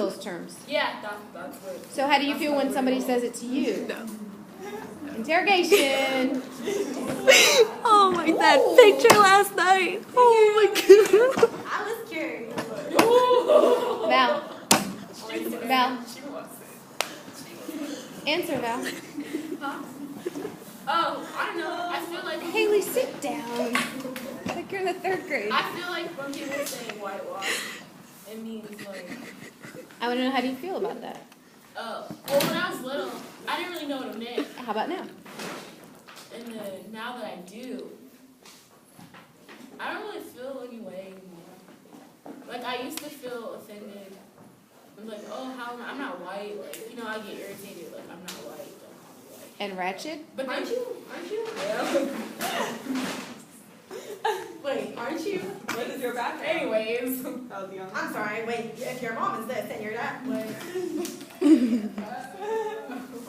those terms. Yeah, that's what. So how do you feel when somebody says it to you? No. Interrogation. Oh my, that picture last night. Oh my god. I was curious. Val. Val. Answer, Val. Oh, I don't know. I feel like Haley, sit down. Like you're in the 3rd grade. I feel like when people say whitewash, it means like. I want to know, how do you feel about that? Oh, well, when I was little, I didn't really know what it meant, How about now? and then now that I do, I don't really feel any way anymore. Like I used to feel offended. I'm like, oh, how am I? I'm not white. Like, you know, I get irritated. Like, I'm not white. Don't call me white. And ratchet? But Aren't you? Yeah. Wait, aren't you? What is your background? Anyways. Oh, the I'm sorry. Wait, if your mom is this and you're that way.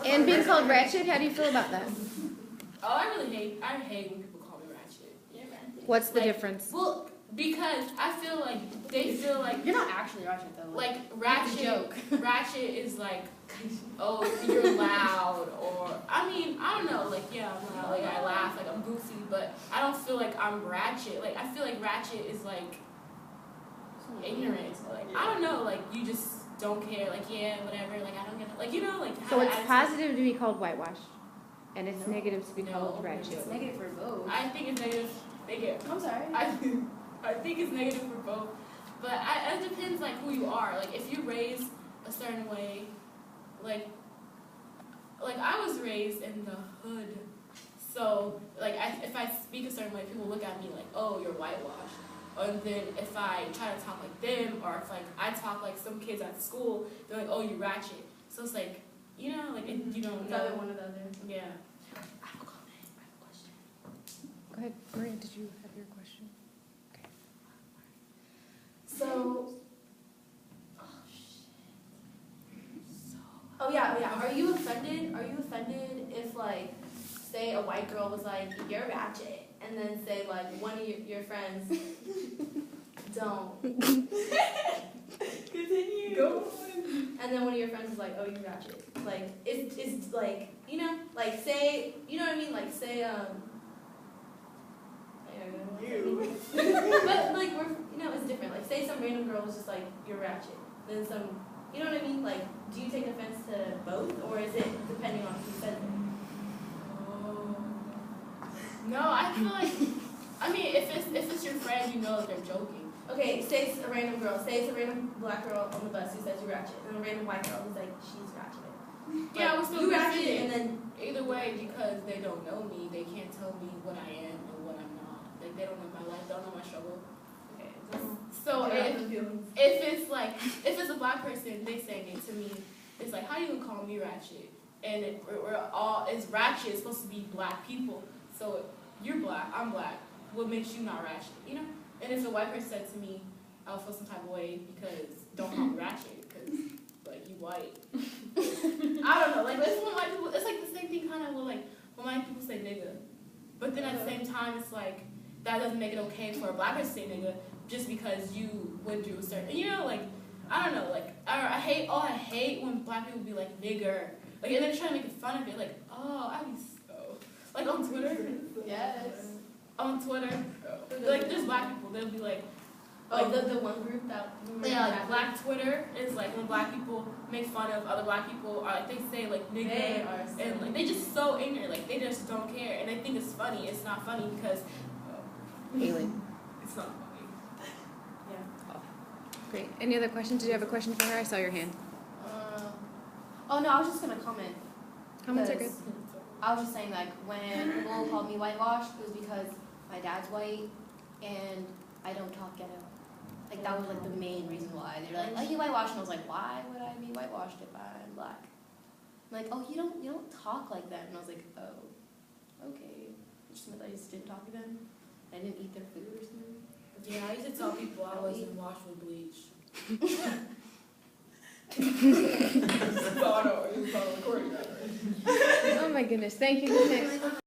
And being called ratchet, how do you feel about that? Oh, I hate when people call me ratchet. You're ratchet. What's the Like, difference? Well, because I feel like they feel like You're not actually ratchet though. like It's a ratchet. joke. Ratchet is like, oh, you're loud, or I mean, I don't know. Like, yeah, I'm loud. Like I laugh. Like I'm goofy, but I don't feel like I'm ratchet. Like I feel like ratchet is like ignorant. Like I don't know. Like you just don't care. Like yeah, whatever. Like I don't get it. Like you know, like So have it's an attitude. positive to be called whitewashed, and it's No. negative to be No. called ratchet. It's negative for both. I think it's negative. I'm sorry. I think it's negative for both, but it depends like who you are. Like if you raise a certain way, like I was raised in the hood, so like if I speak a certain way, people look at me like, oh, you're whitewashed. And then if I try to talk like them, or if like I talk like some kids at school, they're like, oh, you ratchet. So it's like, you know, like you don't Neither know. one or the other. Yeah. I have a comment. I have a question. Go ahead, Maria, did you have your question? So. Oh yeah. Are you offended? Are you offended if like, say a white girl was like, you're ratchet, and then say like one of your friends don't. Continue. Go. And then one of your friends is like, oh, you ratchet. Like, it's like, you know, like say, you know what I mean? Like say, but like we're, you know, it's different. Like say some random girl was just like, you're ratchet. Then some, you know what I mean? Like, do you take offense to both, or is it depending on who says it? No, I feel like, I mean, if it's your friend, you know that they're joking. Okay, say it's a random girl. Say it's a random black girl on the bus who says you're ratchet, and a random white girl who's like, she's ratchet. Yeah, I was still you ratchet, ratchet. and then Either way, because they don't know me, they can't tell me what I am and what I'm not. Like they don't know my life, they don't know my struggle. okay, So get out if the feelings. it's like if it's a black person, they saying it to me, it's like how you gonna call me ratchet? And we're all it's ratchet. It's supposed to be black people. So you're black, I'm black. What makes you not ratchet? You know? And if a white person said to me, I would feel some type of way because don't call me ratchet because like you white. I don't know. Like it's when white people. It's like the same thing kind of with like when white people say nigga, but then at the same time it's like that doesn't make it okay for a black person to say nigga just because you would do a certain. You know, like I don't know. Like I hate when black people be like nigger. Like and then trying to make fun of it. Like oh I be so like on Twitter. Yes. On Twitter, like there's black people. They'll be like. Oh, the one group that. Yeah, like black Twitter is like when black people make fun of other black people, or like they say like nigga, They are so and like they just so ignorant, like they just don't care, and they think it's funny. It's not funny because Haley. it's not funny. Yeah. Great. Any other questions? Did you have a question for her? I saw your hand. Oh no, I was just gonna comment. Comments are good. Because I was just saying like when people called me whitewashed, it was because my dad's white and I don't talk ghetto. Like that was like the main reason why. They were like, oh, you whitewashed, and I was like, why would I be whitewashed if I'm black? I'm like, oh, you don't talk like that, and I was like, oh, okay. Just meant I just didn't talk to them. I didn't eat their food or something. Yeah, I used to tell people I wasn't washed with bleach. Oh my goodness. Thank you. Who's next?